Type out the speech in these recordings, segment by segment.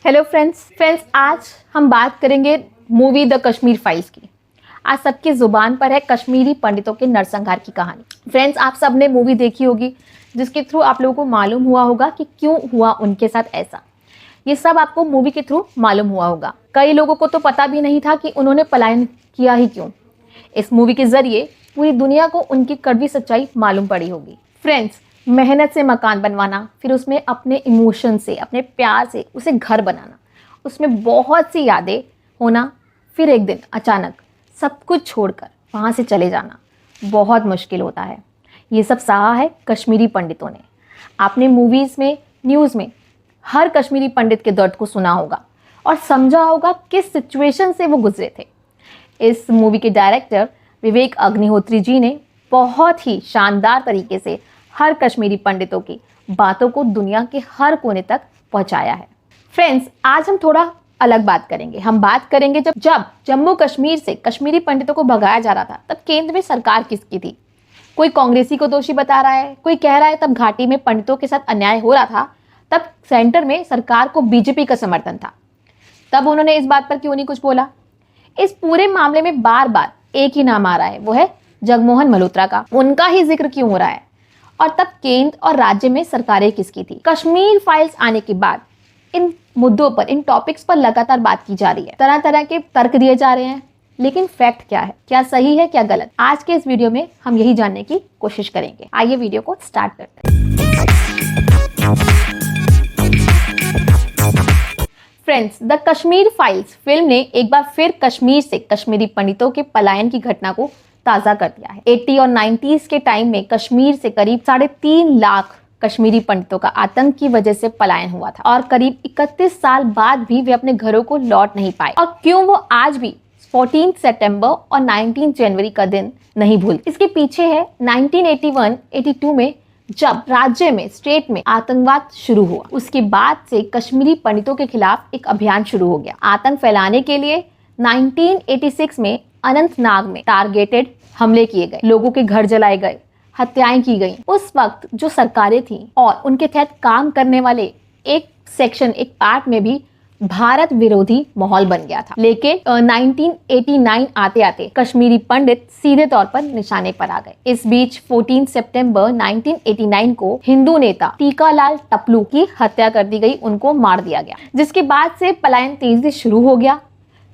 Hello friends आज हम बात करेंगे मूवी द कश्मीर फाइल्स की। आज सबकी जुबान पर है कश्मीरी पंडितों के नरसंहार की कहानी। फ्रेंड्स, आप सबने मूवी देखी होगी जिसके थ्रू आप लोगों को मालूम हुआ होगा कि क्यों हुआ उनके साथ ऐसा। ये सब आपको मूवी के थ्रू मालूम हुआ होगा। कई लोगों को तो पता भी नहीं था कि उन्होंने पलायन किया ही क्यों। इस मूवी के जरिए पूरी दुनिया को उनकी कड़वी सच्चाई मालूम पड़ी होगी। फ्रेंड्स, मेहनत से मकान बनवाना, फिर उसमें अपने इमोशन से, अपने प्यार से उसे घर बनाना, उसमें बहुत सी यादें होना, फिर एक दिन अचानक सब कुछ छोड़कर वहाँ से चले जाना बहुत मुश्किल होता है। ये सब सहा है कश्मीरी पंडितों ने। आपने मूवीज़ में, न्यूज़ में हर कश्मीरी पंडित के दर्द को सुना होगा और समझा होगा किस सिचुएशन से वो गुजरे थे। इस मूवी के डायरेक्टर विवेक अग्निहोत्री जी ने बहुत ही शानदार तरीके से हर कश्मीरी पंडितों की बातों को दुनिया के हर कोने तक पहुंचाया है। फ्रेंड्स, आज हम थोड़ा अलग बात करेंगे। हम बात करेंगे जब जम्मू कश्मीर से कश्मीरी पंडितों को भगाया जा रहा था, तब केंद्र में सरकार किसकी थी। कोई कांग्रेसी को दोषी बता रहा है, कोई कह रहा है तब घाटी में पंडितों के साथ अन्याय हो रहा था, तब सेंटर में सरकार को बीजेपी का समर्थन था। तब उन्होंने इस बात पर क्यों नहीं कुछ बोला। इस पूरे मामले में बार बार एक ही नाम आ रहा है, वो है जगमोहन मल्होत्रा का। उनका ही जिक्र क्यों हो रहा है। और तब केंद्र और राज्य में सरकारें किसकी थी। कश्मीर फाइल्स आने के बाद इन मुद्दों पर, इन टॉपिक्स पर लगातार बात की जा रही है। तरह तरह के तर्क दिए जा रहे हैं, लेकिन फैक्ट क्या है, क्या सही है, क्या गलत। आज के इस वीडियो में हम यही जानने की कोशिश करेंगे। आइए वीडियो को स्टार्ट करते हैं। Friends, the Kashmir files film ने एक बार फिर कश्मीर से कश्मीरी पंडितों के पलायन की घटना को ताज़ा कर दिया है। 80 और 90s के टाइम में कश्मीर से करीब 3.5 लाख कश्मीरी पंडितों का आतंक की वजह से पलायन हुआ था और करीब 31 साल बाद भी वे अपने घरों को लौट नहीं पाए। और क्यों वो आज भी 14 सितंबर और 19 जनवरी का दिन नहीं भूलते। इसके पीछे है 1981-82 में जब राज्य में, स्टेट में आतंकवाद शुरू हुआ। उसके बाद से कश्मीरी पंडितों के खिलाफ एक अभियान शुरू हो गया। आतंक फैलाने के लिए 1986 में अनंतनाग में टारगेटेड हमले किए गए, लोगों के घर जलाए गए, हत्याएं की गई। उस वक्त जो सरकारें थी और उनके तहत काम करने वाले एक सेक्शन, एक पार्ट में भी भारत विरोधी माहौल बन गया था। लेकिन 1989 आते आते कश्मीरी पंडित सीधे तौर पर निशाने पर आ गए। इस बीच 14 सितंबर 1989 को हिंदू नेता टीकालाल टपलू की हत्या कर दी गई, उनको मार दिया गया, जिसके बाद से पलायन तेजी से शुरू हो गया।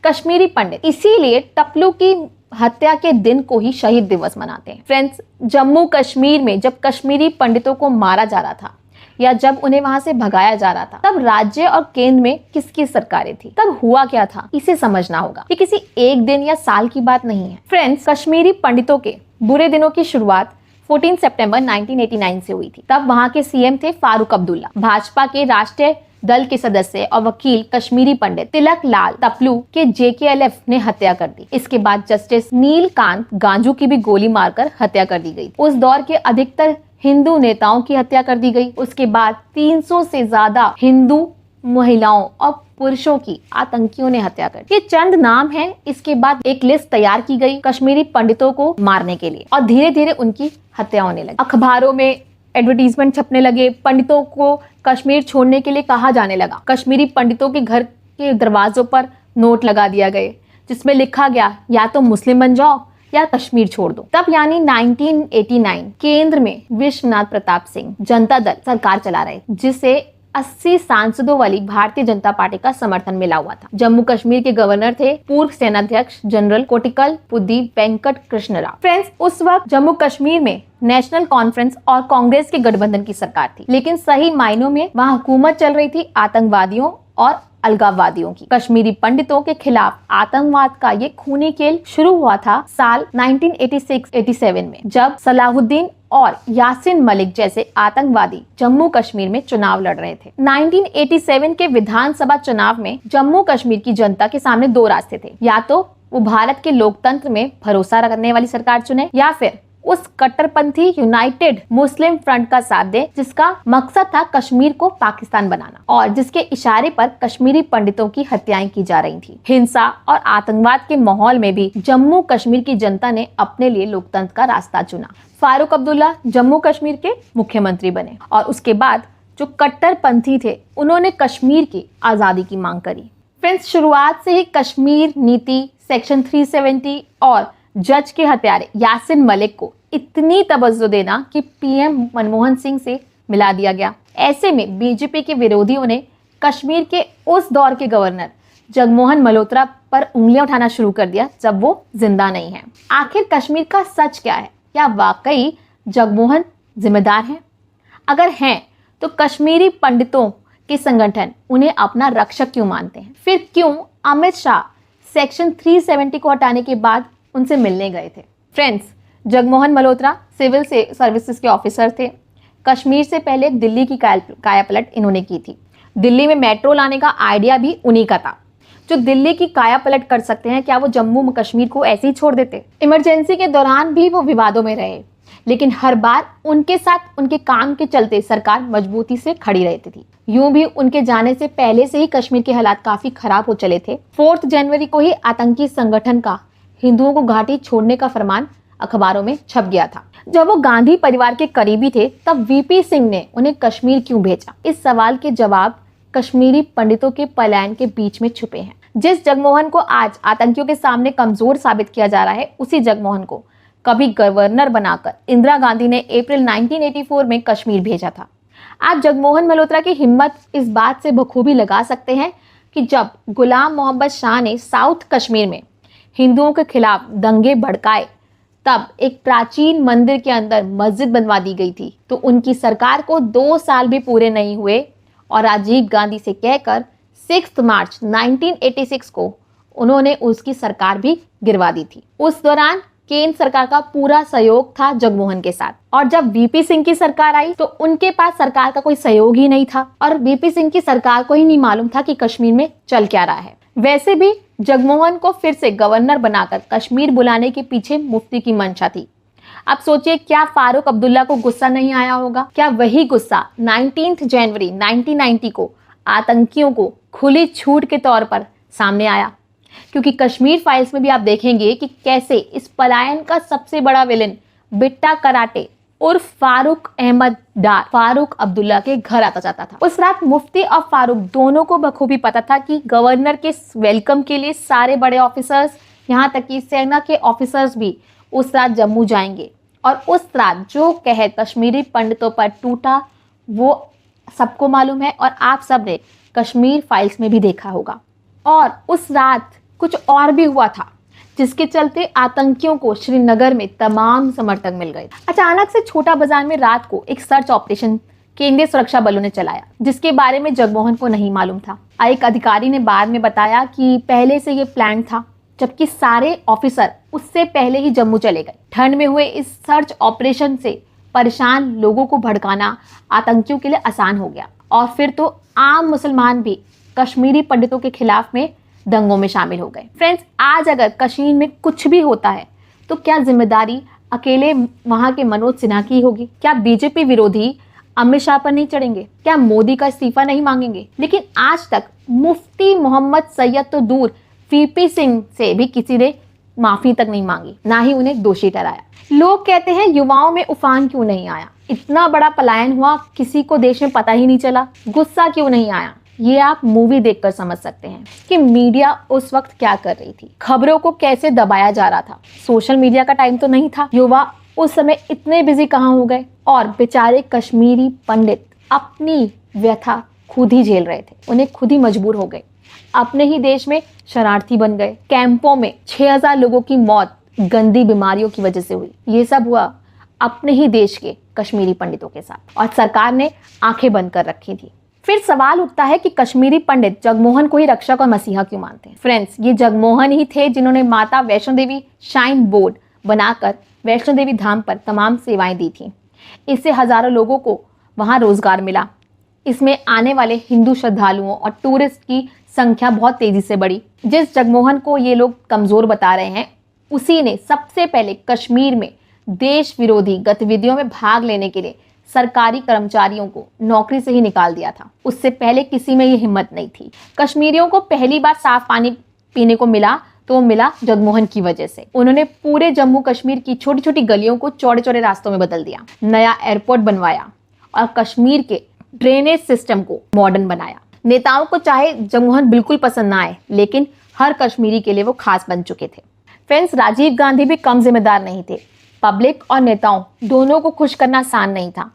कश्मीरी पंडित इसीलिए टपलू की हत्या के दिन को ही शहीद दिवस मनाते हैं। फ्रेंड्स, जम्मू कश्मीर में जब कश्मीरी पंडितों को मारा जा रहा था या जब उन्हें वहां से भगाया जा रहा था, तब राज्य और केंद्र में किसकी सरकारें थी, तब हुआ क्या था, इसे समझना होगा। ये किसी एक दिन या साल की बात नहीं है। फ्रेंड्स, कश्मीरी पंडितों के बुरे दिनों की शुरुआत 14 सितंबर 1989 से हुई थी। तब वहां के सीएम थे फारूक अब्दुल्ला। भाजपा के राष्ट्रीय दल के सदस्य और वकील कश्मीरी पंडित तिलक लाल टपलू के जेकेएलएफ ने हत्या कर दी। इसके बाद जस्टिस नीलकांत गांजू की भी गोली मारकर हत्या कर दी गई। उस दौर के अधिकतर हिंदू नेताओं की हत्या कर दी गई। उसके बाद 300 से ज्यादा हिंदू महिलाओं और पुरुषों की आतंकियों ने हत्या कर दी। ये चंद नाम हैं। इसके बाद एक लिस्ट तैयार की गई कश्मीरी पंडितों को मारने के लिए और धीरे धीरे उनकी हत्या होने लगी। अखबारों में एडवर्टीजमेंट छपने लगे, पंडितों को कश्मीर छोड़ने के लिए कहा जाने लगा। कश्मीरी पंडितों के घर के दरवाजों पर नोट लगा दिया गए जिसमें लिखा गया, या तो मुस्लिम बन जाओ या कश्मीर छोड़ दो। तब यानी 1989 केंद्र में विश्वनाथ प्रताप सिंह जनता दल सरकार चला रहे, जिसे 80 सांसदों वाली भारतीय जनता पार्टी का समर्थन मिला हुआ था। जम्मू कश्मीर के गवर्नर थे पूर्व सेनाध्यक्ष जनरल कोटिकल पुद्दी वेंकट कृष्ण राव। फ्रेंड्स, उस वक्त जम्मू कश्मीर में नेशनल कॉन्फ्रेंस और कांग्रेस के गठबंधन की सरकार थी, लेकिन सही मायनों में वहाँ हुकूमत चल रही थी आतंकवादियों और अलगाववादियों की। कश्मीरी पंडितों के खिलाफ आतंकवाद का ये खूनी खेल शुरू हुआ था साल 1986-87 में, जब सलाहुद्दीन और यासिन मलिक जैसे आतंकवादी जम्मू कश्मीर में चुनाव लड़ रहे थे। 1987 के विधानसभा चुनाव में जम्मू कश्मीर की जनता के सामने दो रास्ते थे, या तो वो भारत के लोकतंत्र में भरोसा रखने वाली सरकार चुने, या फिर उस कट्टरपंथी यूनाइटेड मुस्लिम फ्रंट का साथ दे जिसका मकसद था कश्मीर को पाकिस्तान बनाना और जिसके इशारे पर कश्मीरी पंडितों की हत्याएं की जा रही थी। हिंसा और आतंकवाद के माहौल में भी जम्मू कश्मीर की जनता ने अपने लिए लोकतंत्र का रास्ता चुना। फारूक अब्दुल्ला जम्मू कश्मीर के मुख्यमंत्री बने और उसके बाद जो कट्टरपंथी थे, उन्होंने कश्मीर की आज़ादी की मांग करी। फ्रेंड्स, शुरुआत से ही कश्मीर नीति, सेक्शन 370 और जज के हत्यारे यासिन मलिक को इतनी तवज्जो देना कि पीएम मनमोहन सिंह से मिला दिया गया। ऐसे में बीजेपी के विरोधियों ने कश्मीर के उस दौर के गवर्नर जगमोहन मल्होत्रा पर उंगलियां उठाना शुरू कर दिया जब वो जिंदा नहीं है। आखिर कश्मीर का सच क्या है? क्या वाकई जगमोहन जिम्मेदार हैं? अगर हैं तो कश्मीरी पंडितों के संगठन उन्हें अपना रक्षक क्यों मानते हैं? फिर क्यों अमित शाह सेक्शन 370 को हटाने के बाद उनसे मिलने गए थे? Friends, Jagmohan Malhotra civil services के ऑफिसर थे। कश्मीर से पहले दिल्ली की कायापलट इन्होंने की थी। दिल्ली में मेट्रो लाने का आइडिया भी उन्हीं का था। जो दिल्ली की कायापलट कर सकते हैं, क्या वो जम्मू कश्मीर को ऐसे ही छोड़ देते? इमरजेंसी के दौरान भी वो विवादों में रहे, लेकिन हर बार उनके साथ उनके काम के चलते सरकार मजबूती से खड़ी रहती थी। यूं भी उनके जाने से पहले से ही कश्मीर के हालात काफी खराब हो चले थे। 4 जनवरी को ही आतंकी संगठन का हिंदुओं को घाटी छोड़ने का फरमान अखबारों में छप गया था। जब वो गांधी परिवार के करीबी थे, तब वीपी सिंह ने उन्हें कश्मीर क्यों भेजा? इस सवाल के जवाब कश्मीरी पंडितों के पलायन के बीच में छुपे हैं। जिस जगमोहन को आज आतंकियों के सामने कमजोर साबित किया जा रहा है, उसी जगमोहन को कभी गवर्नर बनाकर इंदिरा गांधी ने अप्रैल 1984 में कश्मीर भेजा था। आप जगमोहन मल्होत्रा की हिम्मत इस बात से बखूबी लगा सकते हैं कि जब गुलाम मोहम्मद शाह ने साउथ कश्मीर में हिंदुओं के खिलाफ दंगे भड़काए, तब एक प्राचीन मंदिर के अंदर मस्जिद बनवा दी गई थी। तो उनकी सरकार को 2 साल भी पूरे नहीं हुए और राजीव गांधी से कहकर 6 मार्च 1986 को उन्होंने उसकी सरकार भी गिरवा दी थी। उस दौरान केंद्र सरकार का पूरा सहयोग था जगमोहन के साथ, और जब वीपी सिंह की सरकार आई तो उनके पास सरकार का कोई सहयोग ही नहीं था और वीपी सिंह की सरकार को ही नहीं मालूम था कि कश्मीर में चल क्या रहा है। वैसे भी जगमोहन को फिर से गवर्नर बनाकर कश्मीर बुलाने के पीछे मुफ्ती की मंशा थी। अब सोचिए, क्या फारूक अब्दुल्ला को गुस्सा नहीं आया होगा? क्या वही गुस्सा 19 जनवरी 1990 को आतंकियों को खुली छूट के तौर पर सामने आया? क्योंकि कश्मीर फाइल्स में भी आप देखेंगे कि कैसे इस पलायन का सबसे बड़ा विलेन बिट्टा कराटे उर्फ फारूक अहमद डार फारूक अब्दुल्ला के घर आता जाता था। उस रात मुफ्ती और फारूक दोनों को बखूबी पता था कि गवर्नर के वेलकम के लिए सारे बड़े ऑफिसर्स, यहाँ तक कि सेना के ऑफिसर्स भी उस रात जम्मू जाएंगे। और उस रात जो कहर कश्मीरी पंडितों पर टूटा वो सबको मालूम है और आप सब ने कश्मीर फाइल्स में भी देखा होगा। और उस रात कुछ और भी हुआ था जिसके चलते आतंकियों को श्रीनगर में तमाम समर्थक मिल गए। अचानक से छोटा बाजार में रात को एक सर्च ऑपरेशन केंद्रीय सुरक्षा बलों ने चलाया, जिसके बारे में जगमोहन को नहीं मालूम था। एक अधिकारी ने बाद में बताया कि पहले से ये प्लान था, जबकि सारे ऑफिसर उससे पहले ही जम्मू चले गए। ठंड में हुए इस सर्च ऑपरेशन से परेशान लोगों को भड़काना आतंकियों के लिए आसान हो गया और फिर तो आम मुसलमान भी कश्मीरी पंडितों के खिलाफ में दंगों में शामिल हो गए। फ्रेंड्स, आज अगर कश्मीर में कुछ भी होता है तो क्या जिम्मेदारी अकेले वहां के मनोज सिन्हा की होगी? क्या बीजेपी विरोधी अमित शाह पर नहीं चढ़ेंगे? क्या मोदी का इस्तीफा नहीं मांगेंगे? लेकिन आज तक मुफ्ती मोहम्मद सैयद तो दूर, वीपी सिंह से भी किसी ने माफी तक नहीं मांगी, ना ही उन्हें दोषी ठहराया। लोग कहते हैं युवाओं में उफान क्यों नहीं आया? इतना बड़ा पलायन हुआ, किसी को देश में पता ही नहीं चला, गुस्सा क्यों नहीं आया? ये आप मूवी देखकर समझ सकते हैं कि मीडिया उस वक्त क्या कर रही थी, खबरों को कैसे दबाया जा रहा था। सोशल मीडिया का टाइम तो नहीं था। युवा उस समय इतने बिजी कहाँ हो गए, और बेचारे कश्मीरी पंडित अपनी व्यथा खुद ही झेल रहे थे। उन्हें खुद ही मजबूर हो गए, अपने ही देश में शरारती बन गए। कैंपों में 6000 लोगों की मौत गंदी बीमारियों की वजह से हुई। ये सब हुआ अपने ही देश के कश्मीरी पंडितों के साथ, और सरकार ने आंखें बंद कर रखी थी। फिर सवाल उठता है कि कश्मीरी पंडित जगमोहन को ही रक्षक और मसीहा क्यों मानते हैं? फ्रेंड्स, ये जगमोहन ही थे जिन्होंने माता वैष्णो देवी श्राइन बोर्ड बनाकर वैष्णो देवी धाम पर तमाम सेवाएं दी थी। इससे हजारों लोगों को वहां रोजगार मिला। इसमें आने वाले हिंदू श्रद्धालुओं और टूरिस्ट की संख्या बहुत तेजी से बढ़ी। जिस जगमोहन को ये लोग कमजोर बता रहे हैं, उसी ने सबसे पहले कश्मीर में देश विरोधी गतिविधियों में भाग लेने के लिए सरकारी कर्मचारियों को नौकरी से ही निकाल दिया था। उससे पहले किसी में ये हिम्मत नहीं थी। कश्मीरियों को पहली बार साफ पानी पीने को मिला तो मिला जगमोहन की वजह से। उन्होंने पूरे जम्मू कश्मीर की छोटी छोटी गलियों को चौड़े चौड़े रास्तों में बदल दिया, नया एयरपोर्ट बनवाया और कश्मीर के ड्रेनेज सिस्टम को मॉडर्न बनाया। नेताओं को चाहे जगमोहन बिल्कुल पसंद ना आए, लेकिन हर कश्मीरी के लिए वो खास बन चुके थे। फ्रेंड्स, राजीव गांधी भी कम जिम्मेदार नहीं थे। पब्लिक और नेताओं दोनों को खुश करना आसान नहीं था।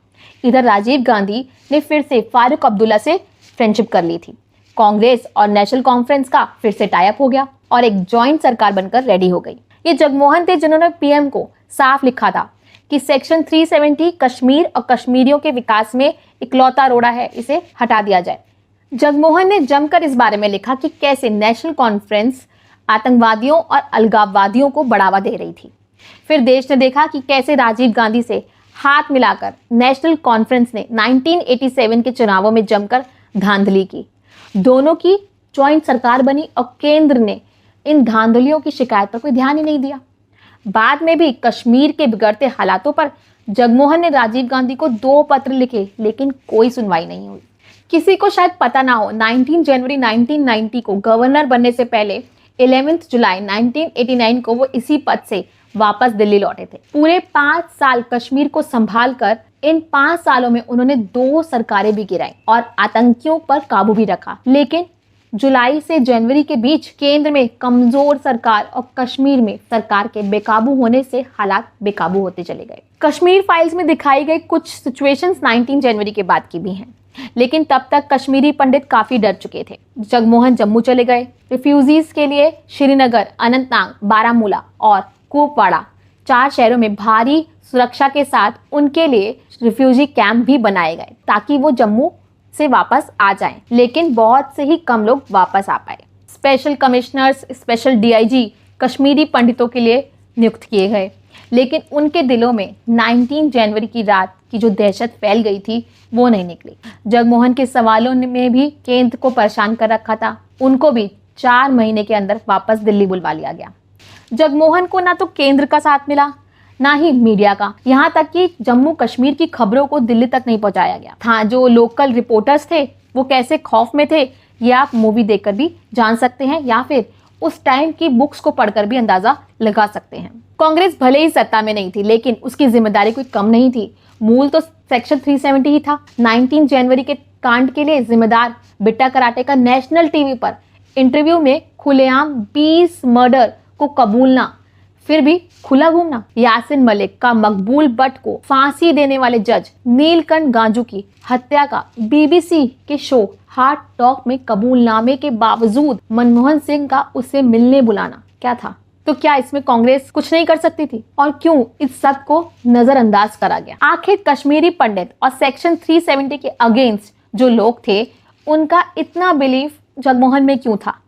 इधर राजीव गांधी ने फिर से फारूक अब्दुल्ला से फ्रेंडशिप कर ली थी। कांग्रेस और नेशनल कॉन्फ्रेंस का फिर से टाई अप हो गया और एक जॉइंट सरकार बनकर रेडी हो गई। ये जगमोहन थे जिन्होंने पीएम को साफ लिखा था कि सेक्शन 370 कश्मीर और कश्मीरियों के विकास में इकलौता रोड़ा है, इसे हटा दिया जाए। जगमोहन ने जमकर इस बारे में लिखा कि कैसे नेशनल कॉन्फ्रेंस आतंकवादियों और अलगाववादियों को बढ़ावा दे रही थी। फिर देश ने देखा कि कैसे राजीव गांधी से हाथ मिलाकर नेशनल कॉन्फ्रेंस ने 1987 के चुनावों में जमकर धांधली की। दोनों की जॉइंट सरकार बनी और केंद्र ने इन धांधलियों की शिकायत पर कोई ध्यान ही नहीं दिया। बाद में भी कश्मीर के बिगड़ते हालातों पर जगमोहन ने राजीव गांधी को 2 पत्र लिखे, लेकिन कोई सुनवाई नहीं हुई। किसी को शायद पता ना हो, 19 जनवरी 1990 को गवर्नर बनने से पहले 11 जुलाई 1989 को वो इसी पद से वापस दिल्ली लौटे थे। पूरे 5 साल कश्मीर को संभाल कर इन 5 सालों में उन्होंने 2 सरकारें भी गिराई और आतंकियों पर काबू भी रखा। लेकिन जुलाई से जनवरी के बीच केंद्र में कमजोर सरकार और कश्मीर में सरकार के बेकाबू होने से हालात बेकाबू होते चले गए। कश्मीर फाइल्स में दिखाई गई कुछ सिचुएशंस 19 जनवरी के बाद की भी हैं, लेकिन तब तक कश्मीरी पंडित काफी डर चुके थे। जगमोहन जम्मू चले गए। रिफ्यूजीज के लिए श्रीनगर, अनंतनाग, बारामूला और कुपवाड़ा 4 शहरों में भारी सुरक्षा के साथ उनके लिए रिफ्यूजी कैंप भी बनाए गए ताकि वो जम्मू से वापस आ जाएं। लेकिन बहुत से ही कम लोग वापस आ पाए। Special commissioners, special DIG Kashmiri पंडितों के लिए नियुक्त किए गए, लेकिन उनके दिलों में 19 जनवरी की रात की जो दहशत फैल गई थी वो नहीं निकली। जगमोहन के सवालों में भी केंद्र को परेशान कर रखा था। उनको भी 4 महीने के अंदर वापस दिल्ली बुलवा लिया गया। जगमोहन को ना तो केंद्र का साथ मिला, ना ही मीडिया का, यहाँ तक कि जम्मू कश्मीर की खबरों को दिल्ली तक नहीं पहुंचाया गया था। जो लोकल रिपोर्टर्स थे वो कैसे खौफ में थे ये आप मूवी देखकर भी जान सकते हैं, या फिर उस टाइम की बुक्स को पढ़कर भी अंदाजा लगा सकते हैं। कांग्रेस भले ही सत्ता में नहीं थी, लेकिन उसकी जिम्मेदारी कोई कम नहीं थी। मूल तो सेक्शन 370 ही था। 19 जनवरी के कांड के लिए जिम्मेदार बिट्टा कराटे का नेशनल टीवी पर इंटरव्यू में खुलेआम 20 मर्डर को कबूलना, फिर भी खुला घूमना। यासिन मलिक का मकबूल बट को फांसी देने वाले जज नीलकंठ गांजू की हत्या का बीबीसी के शो हार्ट टॉक में कबूलनामे के बावजूद मनमोहन सिंह का उसे मिलने बुलाना क्या था? तो क्या इसमें कांग्रेस कुछ नहीं कर सकती थी? और क्यों इस सब को नजरअंदाज करा गया? आखिर कश्मीरी पंडित और सेक्शन 370 के अगेंस्ट जो लोग थे उनका इतना बिलीफ जगमोहन में क्यों था?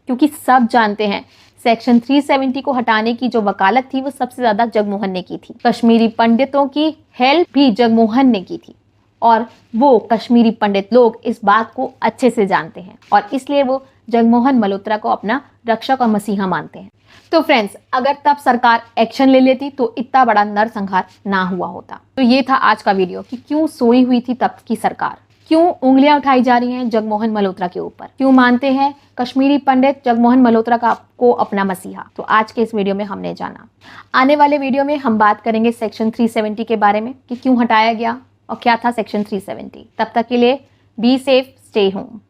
क्योंकि सब जानते हैं सेक्शन 370 को हटाने की जो वकालत थी वो सबसे ज्यादा जगमोहन ने की थी। कश्मीरी पंडितों की हेल्प भी जगमोहन ने की थी और वो कश्मीरी पंडित लोग इस बात को अच्छे से जानते हैं और इसलिए वो जगमोहन मल्होत्रा को अपना रक्षक और मसीहा मानते हैं। तो फ्रेंड्स, अगर तब सरकार एक्शन ले लेती तो इतना बड़ा नरसंहार ना हुआ होता। तो ये था आज का वीडियो कि क्यों सोई हुई थी तब की सरकार, क्यों उंगलियां उठाई जा रही हैं जगमोहन मल्होत्रा के ऊपर, क्यों मानते हैं कश्मीरी पंडित जगमोहन मल्होत्रा को अपना मसीहा। तो आज के इस वीडियो में हमने जाना। आने वाले वीडियो में हम बात करेंगे सेक्शन 370 के बारे में कि क्यों हटाया गया और क्या था सेक्शन 370। तब तक के लिए बी सेफ, स्टे होम।